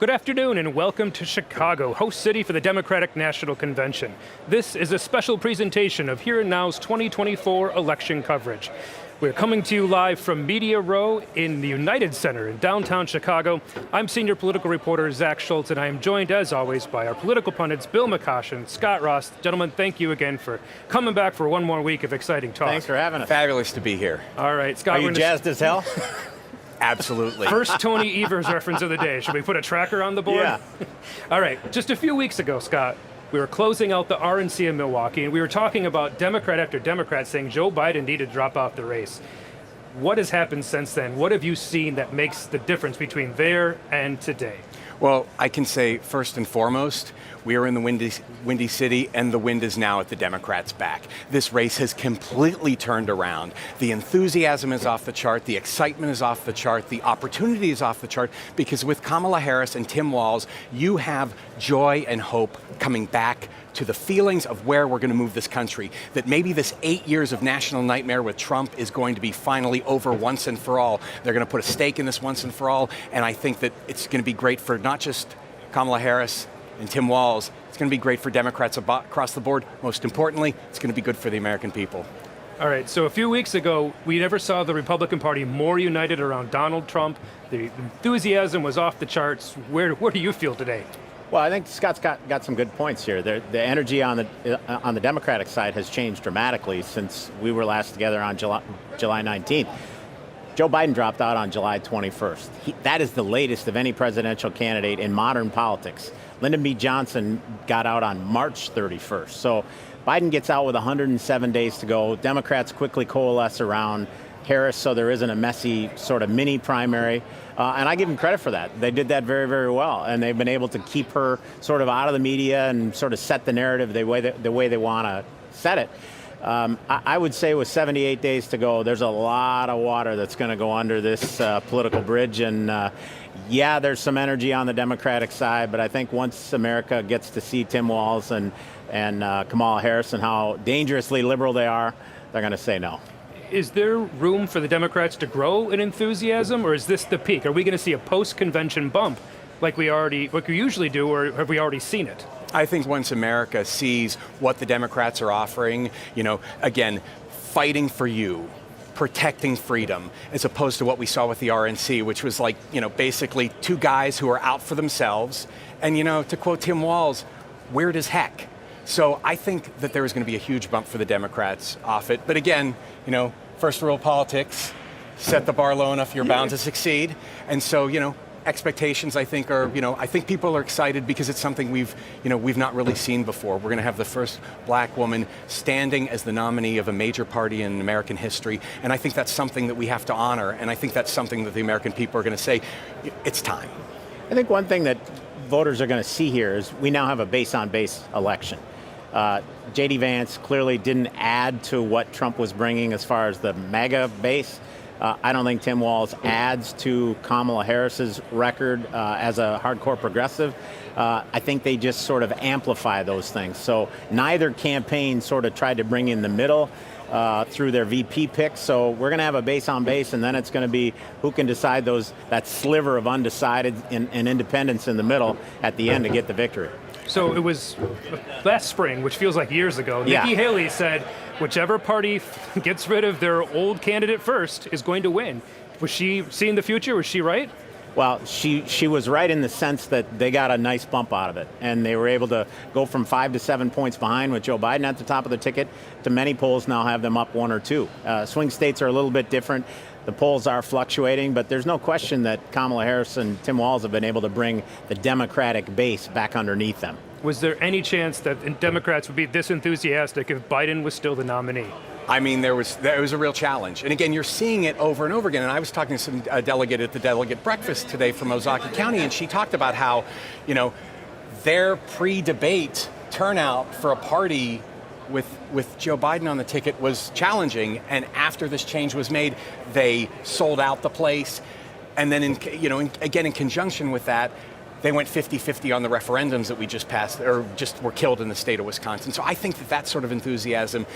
Good afternoon and welcome to Chicago, host city for the Democratic National Convention. This is a special presentation of Here and Now's 2024 election coverage. We're coming to you live from Media Row in the United Center in downtown Chicago. I'm senior political reporter Zach Schultz, and I am joined, as always, by our political pundits Bill McCoshen and Scott Ross. Gentlemen, thank you again for coming back for one more week of exciting talk. Thanks for having us. Fabulous to be here. All right, Scott. Are you jazzed as hell? Absolutely. First Tony Evers reference of the day. Should we put a tracker on the board? Yeah. All right, just a few weeks ago, Scott, we were closing out the RNC in Milwaukee, and we were talking about Democrat after Democrat saying Joe Biden needed to drop off the race. What has happened since then? What have you seen that makes the difference between there and today? Well, I can say first and foremost, we are in the Windy City, and the wind is now at the Democrats' back. This race has completely turned around. The enthusiasm is off the chart, the excitement is off the chart, the opportunity is off the chart, because with Kamala Harris and Tim Walz, you have joy and hope coming back to the feelings of where we're going to move this country, that maybe this 8 years of national nightmare with Trump is going to be finally over once and for all. They're going to put a stake in this once and for all, and I think that it's going to be great for not just Kamala Harris and Tim Walz, it's going to be great for Democrats across the board. Most importantly, it's going to be good for the American people. All right, so a few weeks ago, we never saw the Republican Party more united around Donald Trump. The enthusiasm was off the charts. Where do you feel today? Well, I think Scott's got some good points here. The energy on the Democratic side has changed dramatically since we were last together on July 19th. Joe Biden dropped out on July 21st. That is the latest of any presidential candidate in modern politics. Lyndon B. Johnson got out on March 31st. So Biden gets out with 107 days to go. Democrats quickly coalesce around Harris, so there isn't a messy sort of mini primary. And I give them credit for that. They did that very, very well. And they've been able to keep her sort of out of the media and sort of set the narrative the way they want to set it. I would say with 78 days to go, there's a lot of water that's going to go under this political bridge. And yeah, there's some energy on the Democratic side, but I think once America gets to see Tim Walz and Kamala Harris and how dangerously liberal they are, they're going to say no. Is there room for the Democrats to grow in enthusiasm, or is this the peak? Are we going to see a post-convention bump like we usually do, or have we already seen it? I think once America sees what the Democrats are offering, again, fighting for you, protecting freedom, as opposed to what we saw with the RNC, which was like, basically two guys who are out for themselves. And, to quote Tim Walz, weird as heck. So I think that there is going to be a huge bump for the Democrats off it. But again, first rule of politics, set the bar low enough, you're bound to succeed. And so, expectations, I think, are, I think people are excited because it's something we've not really seen before. We're going to have the first black woman standing as the nominee of a major party in American history. And I think that's something that we have to honor. And I think that's something that the American people are going to say, it's time. I think one thing that voters are going to see here is we now have a base-on-base election. J.D. Vance clearly didn't add to what Trump was bringing as far as the MAGA base. I don't think Tim Walz adds to Kamala Harris's record as a hardcore progressive. I think they just sort of amplify those things. So neither campaign sort of tried to bring in the middle through their VP picks. So we're going to have a base on base, and then it's going to be who can decide that sliver of undecided and independents in the middle at the end to get the victory. So it was last spring, which feels like years ago. Yeah. Nikki Haley said, whichever party gets rid of their old candidate first is going to win. Was she seeing the future? Was she right? Well, she was right in the sense that they got a nice bump out of it, and they were able to go from 5 to 7 points behind with Joe Biden at the top of the ticket to many polls now have them up 1 or 2. Swing states are a little bit different. The polls are fluctuating, but there's no question that Kamala Harris and Tim Walz have been able to bring the Democratic base back underneath them. Was there any chance that Democrats would be this enthusiastic if Biden was still the nominee? I mean, there was a real challenge. And again, you're seeing it over and over again. And I was talking to some delegate at the delegate breakfast today from Ozaukee County, and she talked about how, their pre-debate turnout for a party with Joe Biden on the ticket was challenging. And after this change was made, they sold out the place. And then, again, in conjunction with that, They went 50-50 on the referendums that we just passed, or just were killed in the state of Wisconsin. So I think that sort of enthusiasm,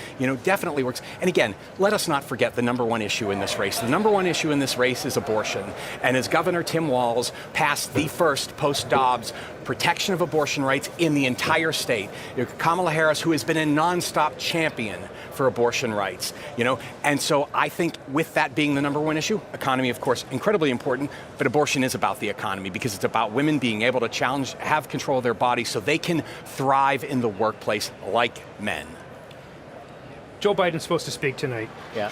definitely works. And again, let us not forget the number one issue in this race. The number one issue in this race is abortion. And as Governor Tim Walz passed the first post-Dobbs protection of abortion rights in the entire state, Kamala Harris, who has been a nonstop champion for abortion rights, and so I think with that being the number one issue, economy, of course, incredibly important, but abortion is about the economy because it's about women being able to have control of their bodies so they can thrive in the workplace like men. Joe Biden's supposed to speak tonight. Yeah.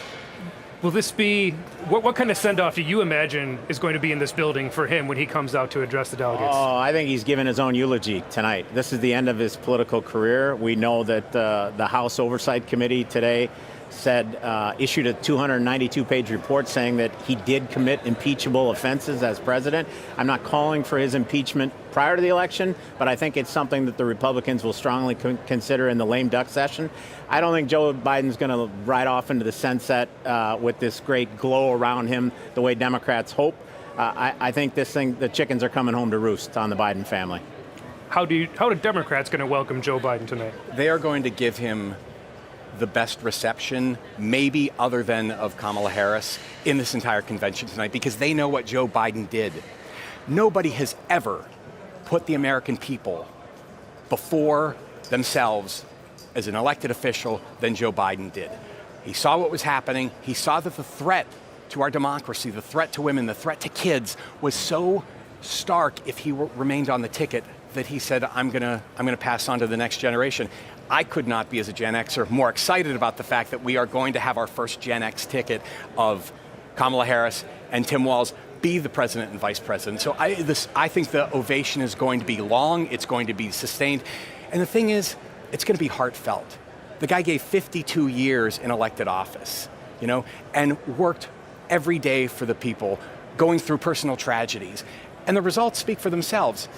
Will this be, what kind of send-off do you imagine is going to be in this building for him when he comes out to address the delegates? Oh, I think he's giving his own eulogy tonight. This is the end of his political career. We know that the House Oversight Committee today issued a 292-page report saying that he did commit impeachable offenses as president. I'm not calling for his impeachment prior to the election, but I think it's something that the Republicans will strongly consider in the lame duck session. I don't think Joe Biden's going to ride off into the sunset with this great glow around him the way Democrats hope. I think the chickens are coming home to roost on the Biden family. How are Democrats going to welcome Joe Biden tonight? They are going to give him the best reception, maybe other than of Kamala Harris, in this entire convention tonight, because they know what Joe Biden did. Nobody has ever put the American people before themselves as an elected official than Joe Biden did. He saw what was happening. He saw that the threat to our democracy, the threat to women, the threat to kids was so stark if he remained on the ticket that he said, I'm gonna pass on to the next generation. I could not be, as a Gen Xer, more excited about the fact that we are going to have our first Gen X ticket of Kamala Harris and Tim Walz be the president and vice president. So I think the ovation is going to be long, it's going to be sustained, and the thing is, it's going to be heartfelt. The guy gave 52 years in elected office, and worked every day for the people, going through personal tragedies, and the results speak for themselves.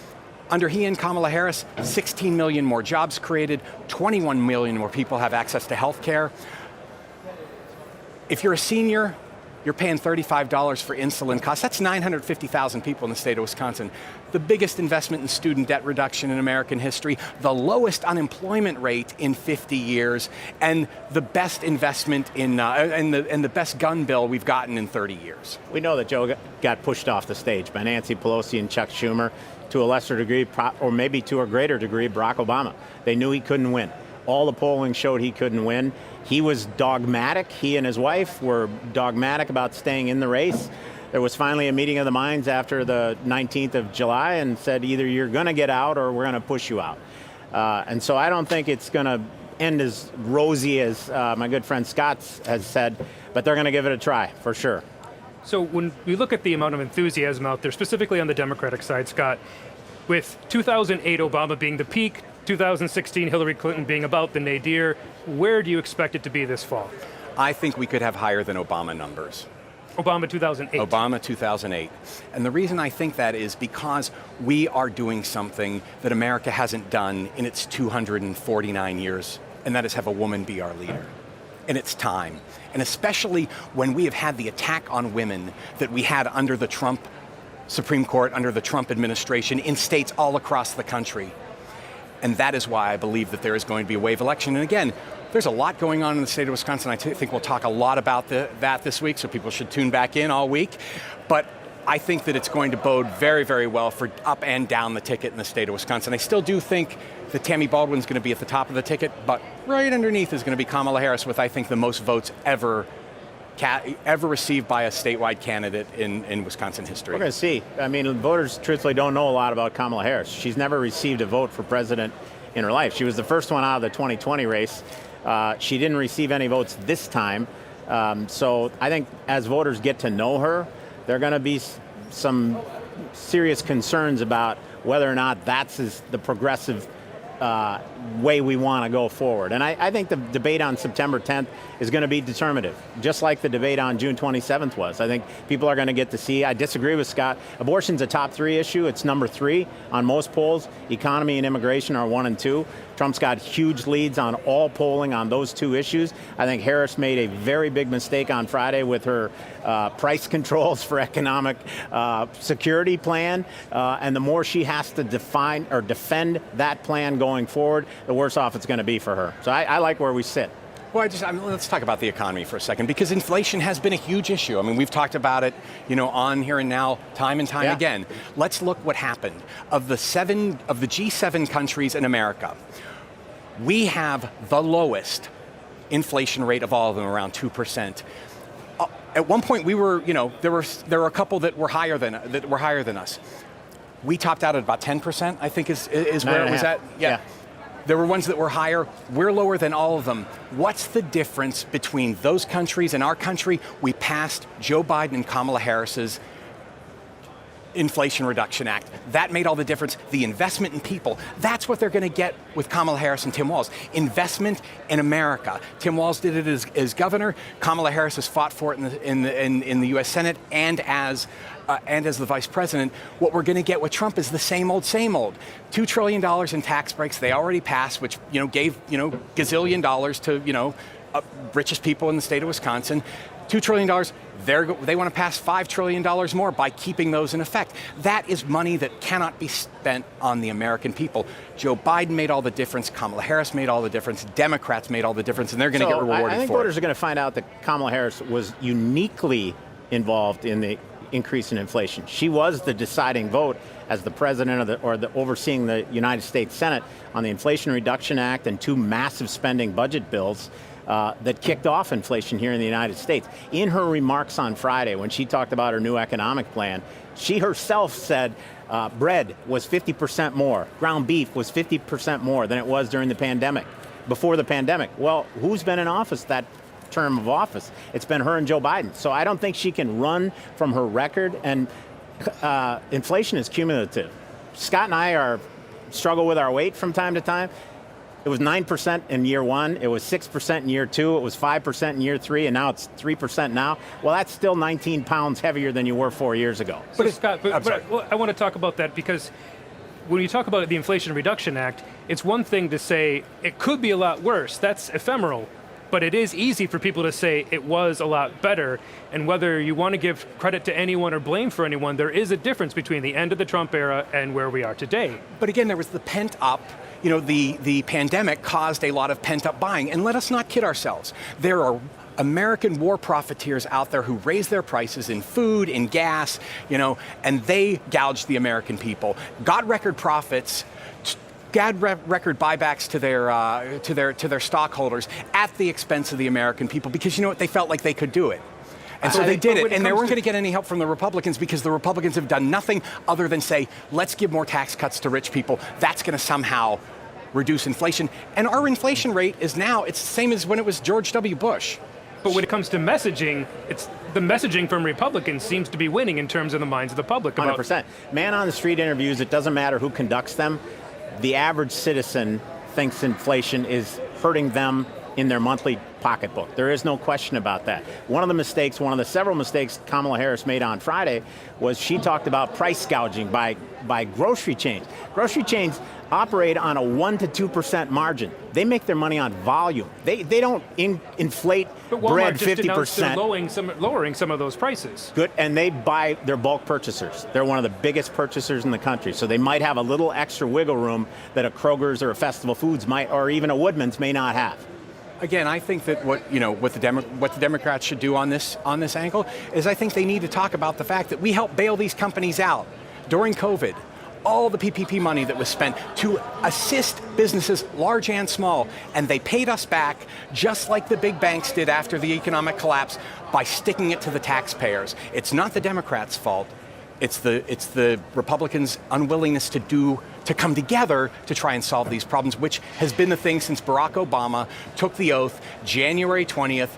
Under he and Kamala Harris, 16 million more jobs created, 21 million more people have access to health care. If you're a senior, you're paying $35 for insulin costs. That's 950,000 people in the state of Wisconsin. The biggest investment in student debt reduction in American history, the lowest unemployment rate in 50 years, and the best investment in and the best gun bill we've gotten in 30 years. We know that Joe got pushed off the stage by Nancy Pelosi and Chuck Schumer, to a lesser degree, or maybe to a greater degree, Barack Obama. They knew he couldn't win. All the polling showed he couldn't win. He was dogmatic. He and his wife were dogmatic about staying in the race. There was finally a meeting of the minds after the 19th of July and said either you're going to get out or we're going to push you out. And so I don't think it's going to end as rosy as my good friend Scott has said, but they're going to give it a try for sure. So when we look at the amount of enthusiasm out there, specifically on the Democratic side, Scott, with 2008 Obama being the peak, 2016 Hillary Clinton being about the nadir, where do you expect it to be this fall? I think we could have higher than Obama numbers. Obama 2008. Obama 2008. And the reason I think that is because we are doing something that America hasn't done in its 249 years, and that is have a woman be our leader. And it's time. And especially when we have had the attack on women that we had under the Trump Supreme Court, under the Trump administration, in states all across the country. And that is why I believe that there is going to be a wave election. And again, there's a lot going on in the state of Wisconsin. I think we'll talk a lot about that this week, so people should tune back in all week. But I think that it's going to bode very, very well for up and down the ticket in the state of Wisconsin. I still do think that Tammy Baldwin's going to be at the top of the ticket, but right underneath is going to be Kamala Harris with, I think, the most votes ever received by a statewide candidate in Wisconsin history. We're going to see. I mean, voters truthfully don't know a lot about Kamala Harris. She's never received a vote for president in her life. She was the first one out of the 2020 race. She didn't receive any votes this time. So I think as voters get to know her, there are going to be some serious concerns about whether or not that's the progressive way we want to go forward. And I think the debate on September 10th is going to be determinative, just like the debate on June 27th was. I think people are going to get to see. I disagree with Scott. Abortion's a top 3 issue. It's number 3 on most polls. Economy and immigration are 1 and 2. Trump's got huge leads on all polling on those 2 issues. I think Harris made a very big mistake on Friday with her price controls for economic security plan. And the more she has to define or defend that plan going forward, the worse off it's going to be for her. So I like where we sit. Well, let's talk about the economy for a second, because inflation has been a huge issue. I mean, we've talked about it, on Here and Now, time and time again. Let's look what happened. Of the G7 countries in America, we have the lowest inflation rate of all of them, around 2%. At one point, we were, there were a couple that were higher than us. We topped out at about 10%, I think is where it was at. Yeah. There were ones that were higher. We're lower than all of them. What's the difference between those countries and our country? We passed Joe Biden and Kamala Harris's Inflation Reduction Act. That made all the difference. The investment in people, that's what they're going to get with Kamala Harris and Tim Walz. Investment in America. Tim Walz did it as governor. Kamala Harris has fought for it in the U.S. Senate and as the vice president. What we're going to get with Trump is the same old, same old. $2 trillion in tax breaks they already passed, which gave gazillion dollars to richest people in the state of Wisconsin. $2 trillion, they want to pass $5 trillion more by keeping those in effect. That is money that cannot be spent on the American people. Joe Biden made all the difference, Kamala Harris made all the difference, Democrats made all the difference, and they're going to get rewarded for it. I think voters are going to find out that Kamala Harris was uniquely involved in the increase in inflation. She was the deciding vote as the president of the overseeing the United States Senate on the Inflation Reduction Act and 2 massive spending budget bills that kicked off inflation here in the United States. In her remarks on Friday, when she talked about her new economic plan, she herself said bread was 50% more, ground beef was 50% more than it was during the pandemic, before the pandemic. Well, who's been in office that term of office? It's been her and Joe Biden. So I don't think she can run from her record, and inflation is cumulative. Scott and I struggle with our weight from time to time. It was 9% in year 1, it was 6% in year 2, it was 5% in year 3, and now it's 3% now. Well, that's still 19 pounds heavier than you were 4 years ago. But Scott, I want to talk about that, because when you talk about the Inflation Reduction Act, it's one thing to say it could be a lot worse. That's ephemeral. But it is easy for people to say it was a lot better. And whether you want to give credit to anyone or blame for anyone, there is a difference between the end of the Trump era and where we are today. But again, there was the pent up, the pandemic caused a lot of pent up buying. And let us not kid ourselves. There are American war profiteers out there who raise their prices in food, in gas, and they gouged the American people, got record profits, got record buybacks to their stockholders at the expense of the American people, because they felt like they could do it. And so they did it, and they weren't going to get any help from the Republicans, because the Republicans have done nothing other than say, let's give more tax cuts to rich people. That's going to somehow reduce inflation. And our inflation rate is now, it's the same as when it was George W. Bush. But when it comes to messaging, the messaging from Republicans seems to be winning in terms of the minds of the public. 100%. Man on the street interviews, it doesn't matter who conducts them. The average citizen thinks inflation is hurting them in their monthly pocketbook. There is no question about that. One of the several mistakes Kamala Harris made on Friday was she talked about price gouging by grocery chains. Grocery chains operate on a 1% to 2% margin. They make their money on volume. They don't inflate bread 50%. Lowering some of those prices. Good, and they're bulk purchasers. They're one of the biggest purchasers in the country. So they might have a little extra wiggle room that a Kroger's or a Festival Foods might, or even a Woodman's may not have. Again, I think that what the Democrats should do on this angle is I think they need to talk about the fact that we helped bail these companies out during COVID. All the PPP money that was spent to assist businesses, large and small, and they paid us back just like the big banks did after the economic collapse by sticking it to the taxpayers. It's not the Democrats' fault. It's the Republicans' unwillingness to come together to try and solve these problems, which has been the thing since Barack Obama took the oath January 20th,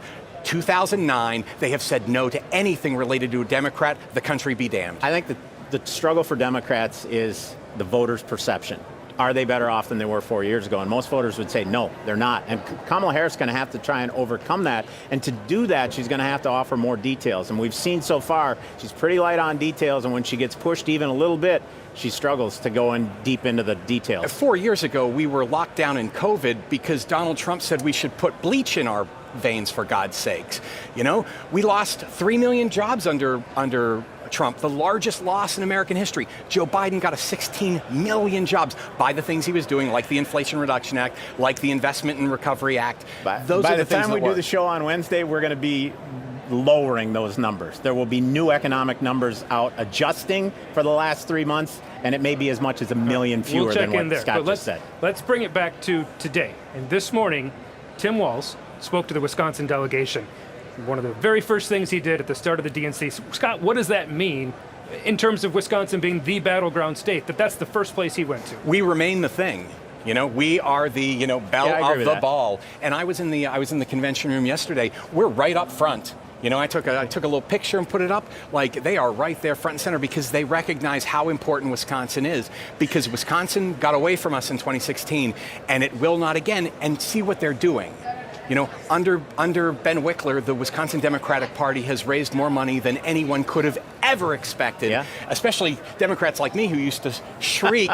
2009. They have said no to anything related to a Democrat. The country be damned. I think the struggle for Democrats is the voters' perception. are they better off than they were 4 years ago? And most voters would say, no, they're not. And Kamala Harris is going to have to try and overcome that. And to do that, she's going to have to offer more details. And we've seen so far, she's pretty light on details. And when she gets pushed even a little bit, she struggles to go in deep into the details. 4 years ago, we were locked down in COVID because Donald Trump said we should put bleach in our veins, for God's sakes. You know, we lost 3 million jobs under Trump, the largest loss in American history. Joe Biden got a 16 million jobs by the things he was doing, like the Inflation Reduction Act, like the Investment and Recovery Act. By the time we do the show on Wednesday, we're going to be lowering those numbers. There will be new economic numbers out adjusting for the last 3 months, and it may be as much as 1 million fewer than what Scott just said. Let's bring it back to today. And this morning, Tim Walz spoke to the Wisconsin delegation. One of the very first things he did at the start of the DNC. Scott, what does that mean in terms of Wisconsin being the battleground state, that's the first place he went to? We remain the thing. You know, we are the, belle of the ball. And I was in the convention room yesterday. We're right up front. You know, I took a little picture and put it up. Like, they are right there front and center because they recognize how important Wisconsin is. Because Wisconsin got away from us in 2016, and it will not again. And see what they're doing. You know, under Ben Wickler, the Wisconsin Democratic Party has raised more money than anyone could have ever expected, especially Democrats like me who used to shriek,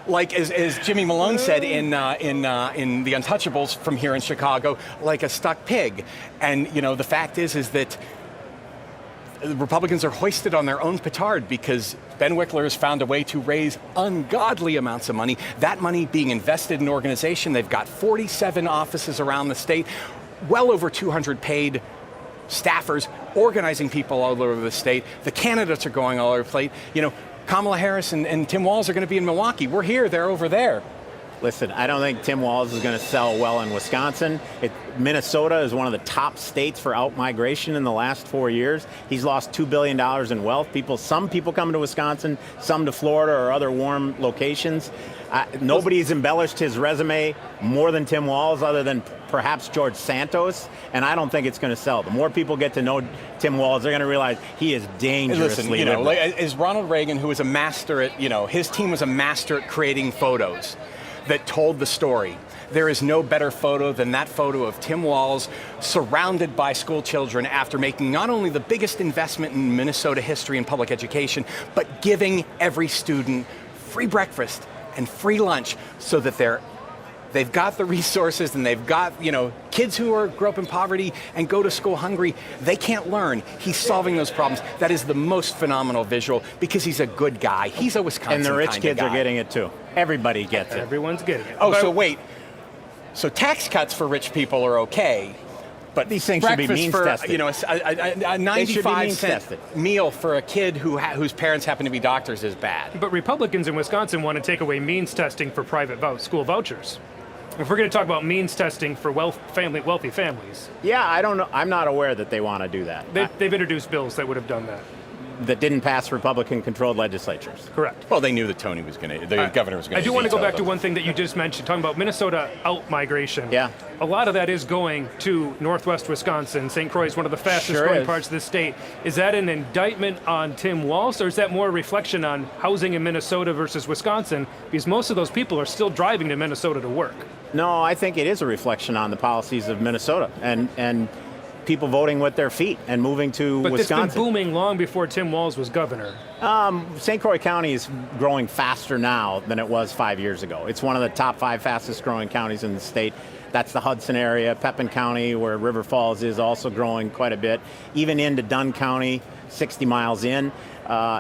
like as Jimmy Malone said in The Untouchables from here in Chicago, like a stuck pig. And, the fact is that the Republicans are hoisted on their own petard because Ben Wickler has found a way to raise ungodly amounts of money. That money being invested in organization. They've got 47 offices around the state, well over 200 paid staffers, organizing people all over the state. The candidates are going all over the place. Kamala Harris and Tim Walz are going to be in Milwaukee. We're here, they're over there. Listen, I don't think Tim Walz is going to sell well in Wisconsin. Minnesota is one of the top states for out-migration in the last 4 years. He's lost $2 billion in wealth. Some people come to Wisconsin, some to Florida or other warm locations. Nobody's embellished his resume more than Tim Walz, other than perhaps George Santos, and I don't think it's going to sell. The more people get to know Tim Walz, they're going to realize he is dangerously liberal. Like, as Ronald Reagan, who was a master at, his team was a master at creating photos that told the story. There is no better photo than that photo of Tim Walz surrounded by school children after making not only the biggest investment in Minnesota history in public education, but giving every student free breakfast and free lunch so that they've got the resources and they've got, kids who grow up in poverty and go to school hungry, they can't learn. He's solving those problems. That is the most phenomenal visual because he's a good guy. He's a Wisconsin and the rich kids are getting it too. Everybody gets it. Everyone's getting it. Oh, so wait. So tax cuts for rich people are okay, but these things should be means tested. A 95-cent meal for a kid whose parents happen to be doctors is bad. But Republicans in Wisconsin want to take away means testing for private school vouchers. If we're going to talk about means testing for wealthy families. Yeah, I don't know. I'm not aware that they want to do that. They've introduced bills that would have done that. That didn't pass Republican-controlled legislatures. Correct. Well, they knew that the governor was going to. I do want to go back to one thing that you just mentioned, talking about Minnesota out-migration. Yeah. A lot of that is going to northwest Wisconsin. St. Croix is one of the fastest growing parts of the state. Is that an indictment on Tim Walz, or is that more a reflection on housing in Minnesota versus Wisconsin? Because most of those people are still driving to Minnesota to work. No, I think it is a reflection on the policies of Minnesota and people voting with their feet and moving to Wisconsin. But it's been booming long before Tim Walz was governor. St. Croix County is growing faster now than it was 5 years ago. It's one of the top 5 fastest growing counties in the state. That's the Hudson area. Pepin County, where River Falls is, also growing quite a bit. Even into Dunn County, 60 miles in,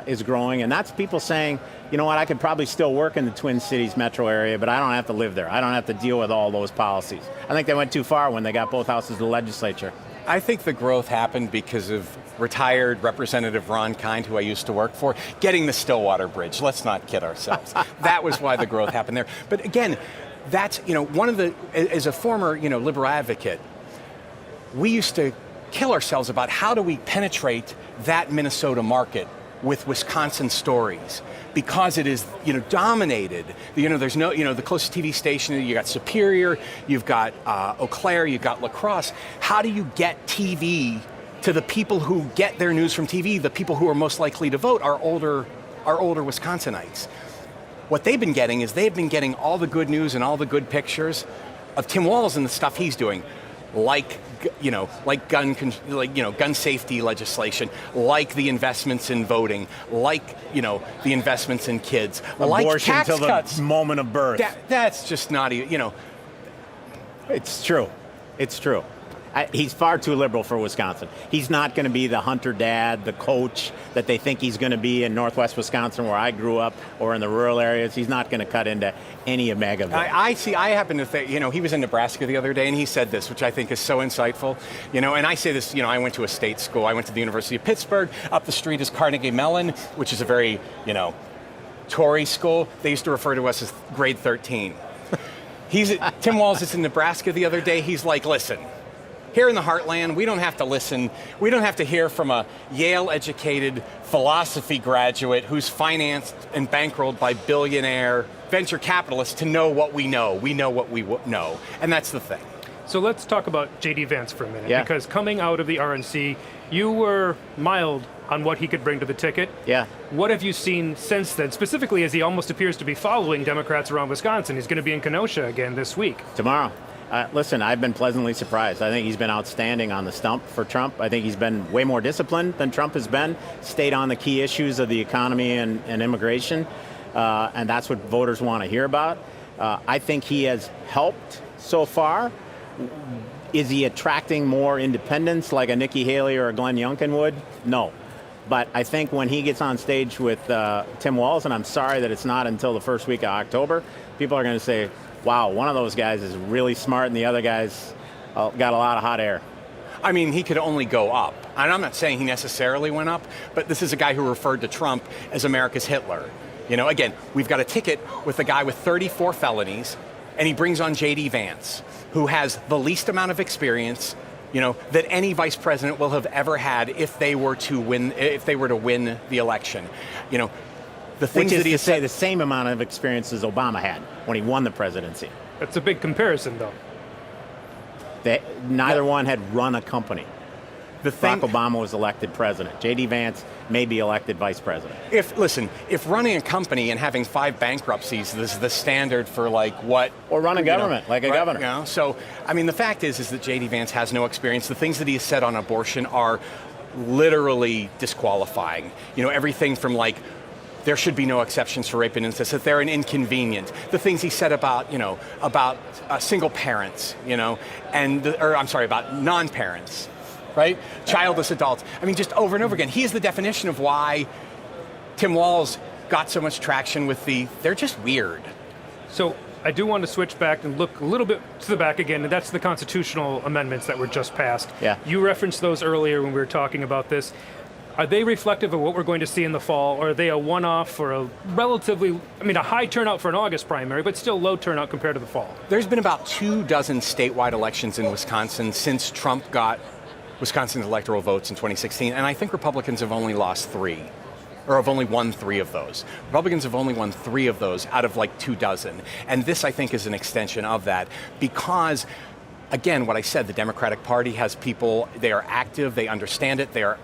is growing. And that's people saying, you know what, I could probably still work in the Twin Cities metro area, but I don't have to live there. I don't have to deal with all those policies. I think they went too far when they got both houses of the legislature. I think the growth happened because of retired Representative Ron Kind, who I used to work for, getting the Stillwater Bridge. Let's not kid ourselves. That was why the growth happened there. But again, that's, one of the, as a former, liberal advocate, we used to kill ourselves about how do we penetrate that Minnesota market with Wisconsin stories, because it is, dominated. There's no, the closest TV station, you got Superior, you've got Eau Claire, you've got La Crosse. How do you get TV to the people who get their news from TV? The people who are most likely to vote are older Wisconsinites. what they've been getting is they've been getting all the good news and all the good pictures of Tim Walz and the stuff he's doing, like gun safety legislation, like the investments in voting, like the investments in kids, like abortion tax till cuts. the moment of birth. That's just not even. It's true. It's true. He's far too liberal for Wisconsin. He's not going to be the hunter dad, the coach that they think he's going to be in Northwest Wisconsin, where I grew up, or in the rural areas. He's not going to cut into any of MAGA. I happen to think, he was in Nebraska the other day, and he said this, which I think is so insightful. And I say this, I went to a state school. I went to the University of Pittsburgh. Up the street is Carnegie Mellon, which is a very, Tory school. They used to refer to us as grade 13. Tim Walz is in Nebraska the other day. He's like, listen, here in the heartland, we don't have to listen. We don't have to hear from a Yale-educated philosophy graduate who's financed and bankrolled by billionaire venture capitalists to know what we know. We know what we know, and that's the thing. So let's talk about J.D. Vance for a minute, Yeah. because coming out of the RNC, you were mild on what he could bring to the ticket. Yeah. What have you seen since then, specifically as he almost appears to be following Democrats around Wisconsin? He's going to be in Kenosha again this week. Tomorrow. Listen, I've been pleasantly surprised. I think he's been outstanding on the stump for Trump. I think he's been way more disciplined than Trump has been, stayed on the key issues of the economy and immigration, and that's what voters want to hear about. I think he has helped so far. Is he attracting more independents like a Nikki Haley or a Glenn Youngkin would? No. But I think when he gets on stage with Tim Walz, and I'm sorry that it's not until the first week of October, people are going to say, wow, one of those guys is really smart and the other guy's got a lot of hot air. I mean, he could only go up. And I'm not saying he necessarily went up, but this is a guy who referred to Trump as America's Hitler. Again, we've got a ticket with a guy with 34 felonies, and he brings on J.D. Vance, who has the least amount of experience, that any vice president will have ever had if they were to win the election. The things Which is that he to has say said, the same amount of experience as Obama had when he won the presidency. That's a big comparison, though. Neither one had run a company. Barack Obama was elected president. J.D. Vance may be elected vice president. If running a company and having 5 bankruptcies is the standard for what... Or run a government, like a governor. So, the fact is that J.D. Vance has no experience. The things that he has said on abortion are literally disqualifying. Everything from there should be no exceptions for rape and incest, that they're an inconvenient. The things he said about single parents, about non-parents, right? Childless adults. Just over and over again. He is the definition of why Tim Walz got so much traction with they're just weird. So I do want to switch back and look a little bit to the back again, and that's the constitutional amendments that were just passed. Yeah. You referenced those earlier when we were talking about this. Are they reflective of what we're going to see in the fall, or are they a one-off for a relatively, a high turnout for an August primary, but still low turnout compared to the fall? There's been about 24 statewide elections in Wisconsin since Trump got Wisconsin's electoral votes in 2016, and I think Republicans have only lost 3, or have only won 3 of those. Republicans have only won 3 of those out of 24, and this, I think, is an extension of that, because again, what I said, the Democratic Party has people, they are active, they understand it, they are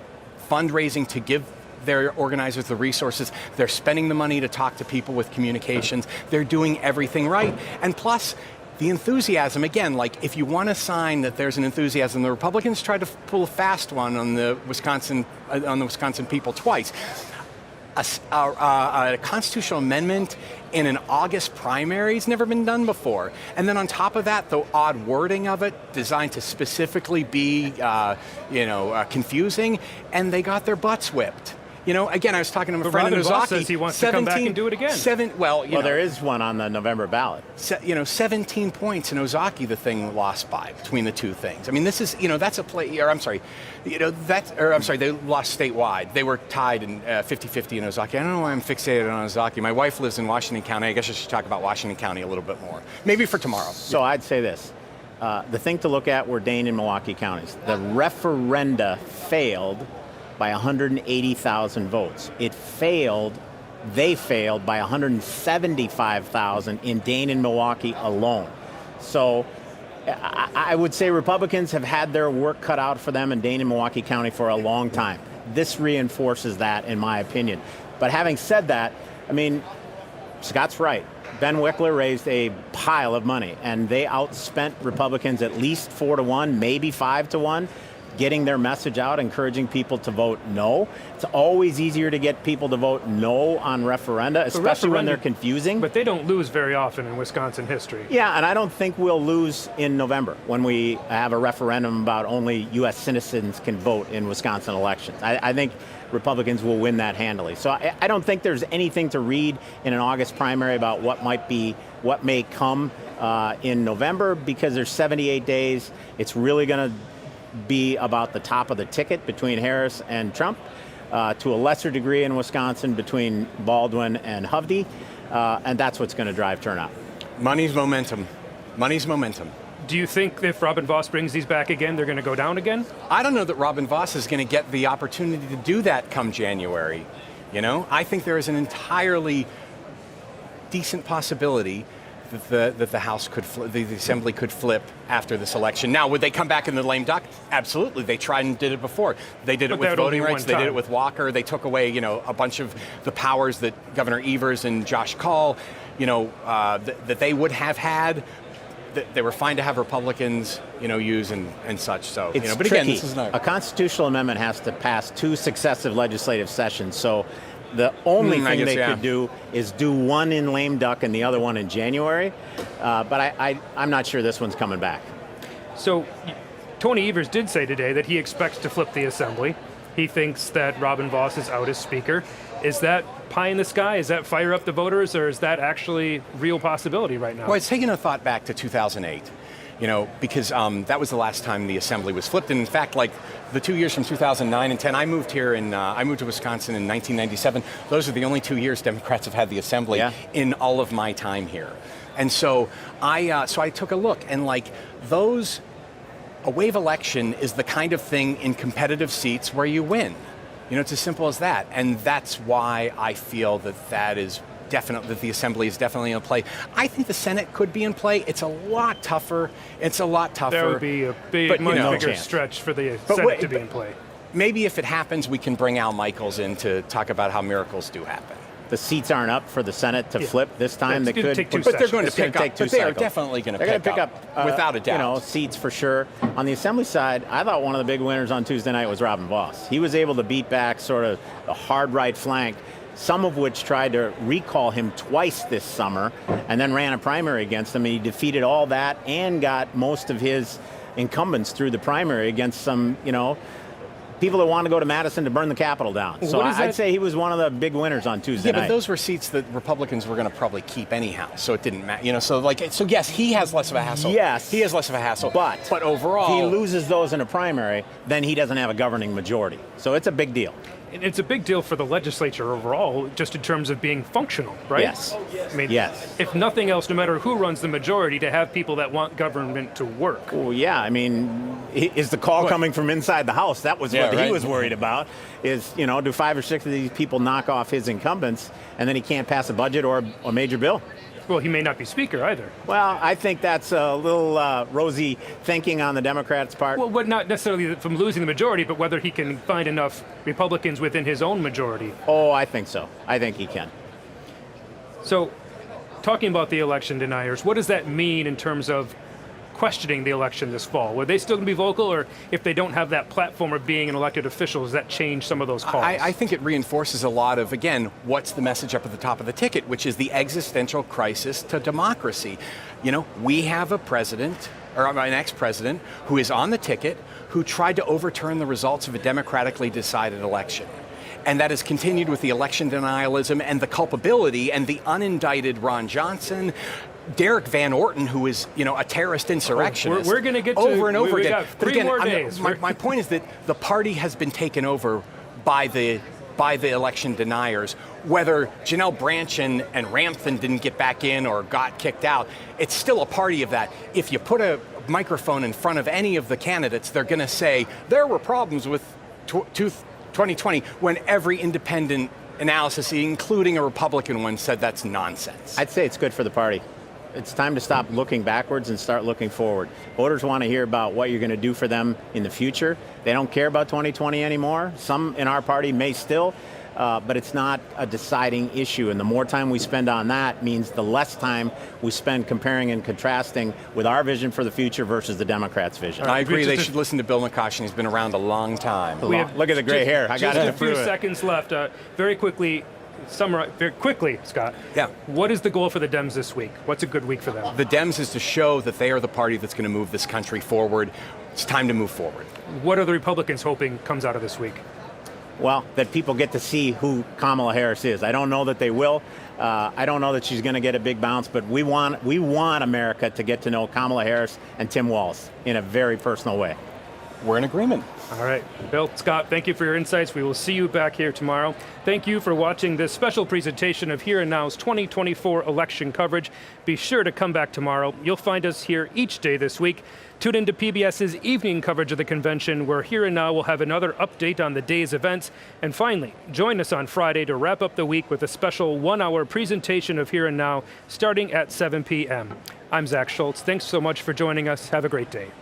fundraising to give their organizers the resources. They're spending the money to talk to people with communications. They're doing everything right. And plus, the enthusiasm, again, if you want a sign that there's an enthusiasm, the Republicans tried to pull a fast one on the Wisconsin people twice. A constitutional amendment in an August primary has never been done before. And then on top of that, the odd wording of it, designed to specifically be, confusing, and they got their butts whipped. Again, I was talking to a friend in Robin Vos Ozaki. says he wants to come back and do it again. There is one on the November ballot. 17 points in Ozaki, the thing lost by between the two things. This is, that's a play, or I'm sorry, they lost statewide. They were tied in 50-50 in Ozaki. I don't know why I'm fixated on Ozaki. My wife lives in Washington County. I guess I should talk about Washington County a little bit more. Maybe for tomorrow. So I'd say this. The thing to look at were Dane and Milwaukee counties. The referenda failed by 180,000 votes. They failed by 175,000 in Dane and Milwaukee alone. So I would say Republicans have had their work cut out for them in Dane and Milwaukee County for a long time. This reinforces that, in my opinion. But having said that, Scott's right. Ben Wickler raised a pile of money, and they outspent Republicans at least 4-1, maybe 5-1, getting their message out, encouraging people to vote no. It's always easier to get people to vote no on referenda, especially when they're confusing. But they don't lose very often in Wisconsin history. Yeah, and I don't think we'll lose in November when we have a referendum about only U.S. citizens can vote in Wisconsin elections. I think Republicans will win that handily. So I don't think there's anything to read in an August primary about what may come in November, because there's 78 days. It's really going to be about the top of the ticket between Harris and Trump, to a lesser degree in Wisconsin between Baldwin and Hovde, and that's what's going to drive turnout. Money's momentum. Money's momentum. Do you think if Robin Vos brings these back again, they're going to go down again? I don't know that Robin Vos is going to get the opportunity to do that come January. I think there is an entirely decent possibility that the House could, the Assembly could flip after this election. Now, would they come back in the lame duck? Absolutely. They tried and did it before. They did it with voting rights. They did it with Walker. They took away, a bunch of the powers that Governor Evers and Josh Kaul, that they would have had. They were fine to have Republicans, use and such. So, it's but tricky. Again, this is a constitutional amendment has to pass 2 successive legislative sessions. So the only thing they could do is do one in lame duck and the other one in January. But I'm not sure this one's coming back. So Tony Evers did say today that he expects to flip the Assembly. He thinks that Robin Vos is out as Speaker. Is that pie in the sky? Is that fire up the voters, or is that actually real possibility right now? Well, it's taking a thought back to 2008. Because that was the last time the Assembly was flipped. And in fact, like the 2 years from 2009 and 10, I moved to Wisconsin in 1997. Those are the only 2 years Democrats have had the Assembly in all of my time here. And so I took a look, and a wave election is the kind of thing in competitive seats where you win. It's as simple as that. And that's why I feel that the Assembly is definitely in play. I think the Senate could be in play. It's a lot tougher. That would be a much bigger stretch for the Senate to be in play. Maybe if it happens, we can bring Al Michaels in to talk about how miracles do happen. The seats aren't up for the Senate to flip this time. They could take 2 but they're sessions. going to pick up. But they are definitely going to pick up without a doubt. Seats for sure. On the Assembly side, I thought one of the big winners on Tuesday night was Robin Vos. He was able to beat back sort of the hard right flank, some of which tried to recall him twice this summer and then ran a primary against him. And he defeated all that and got most of his incumbents through the primary against some, people that want to go to Madison to burn the Capitol down. So I'd say he was one of the big winners on Tuesday night. Yeah, but those were seats that Republicans were going to probably keep anyhow, so it didn't matter. So yes, he has less of a hassle. Yes. He has less of a hassle. But overall, he loses those in a primary, then he doesn't have a governing majority. So it's a big deal. It's a big deal for the legislature overall, just in terms of being functional, right? Yes. I mean, yes. If nothing else, no matter who runs the majority, to have people that want government to work. Well, yeah. I mean, is the call coming from inside the House? That was what he was worried about. Is, do 5 or 6 of these people knock off his incumbents, and then he can't pass a budget or a major bill? Well, he may not be Speaker either. Well, I think that's a little rosy thinking on the Democrats' part. Well, not necessarily from losing the majority, but whether he can find enough Republicans within his own majority. Oh, I think so. I think he can. So, talking about the election deniers, what does that mean in terms of questioning the election this fall? Were they still going to be vocal, or if they don't have that platform of being an elected official, does that change some of those calls? I think it reinforces a lot of, again, what's the message up at the top of the ticket, which is the existential crisis to democracy. We have a president, or an ex-president, who is on the ticket, who tried to overturn the results of a democratically decided election. And that has continued with the election denialism and the culpability and the unindicted Ron Johnson, Derek Van Orton, who is, a terrorist insurrectionist. We're going to get over and over again. Got 3 more days. My point is that the party has been taken over by the election deniers. Whether Janelle Branch and Ramthan didn't get back in or got kicked out, it's still a party of that. If you put a microphone in front of any of the candidates, they're going to say there were problems with 2020 when every independent analysis, including a Republican one, said that's nonsense. I'd say it's good for the party. It's time to stop looking backwards and start looking forward. Voters want to hear about what you're going to do for them in the future. They don't care about 2020 anymore. Some in our party may still. but it's not a deciding issue. And the more time we spend on that means the less time we spend comparing and contrasting with our vision for the future versus the Democrats' vision. I agree. They Just a- should listen to Bill McCoshin. He's been around a long time. We have Look at the gray hair. I got just it a few through it. seconds left. Very quickly, summarize very quickly, Scott. Yeah. What is the goal for the Dems this week? What's a good week for them? The Dems is to show that they are the party that's going to move this country forward. It's time to move forward. What are the Republicans hoping comes out of this week? Well, that people get to see who Kamala Harris is. I don't know that they will. I don't know that she's going to get a big bounce, but we want America to get to know Kamala Harris and Tim Walz in a very personal way. We're in agreement. All right, Bill, Scott, thank you for your insights. We will see you back here tomorrow. Thank you for watching this special presentation of Here and Now's 2024 election coverage. Be sure to come back tomorrow. You'll find us here each day this week. Tune into PBS's evening coverage of the convention, where Here and Now will have another update on the day's events. And finally, join us on Friday to wrap up the week with a special one-hour presentation of Here and Now starting at 7 p.m. I'm Zach Schultz. Thanks so much for joining us. Have a great day.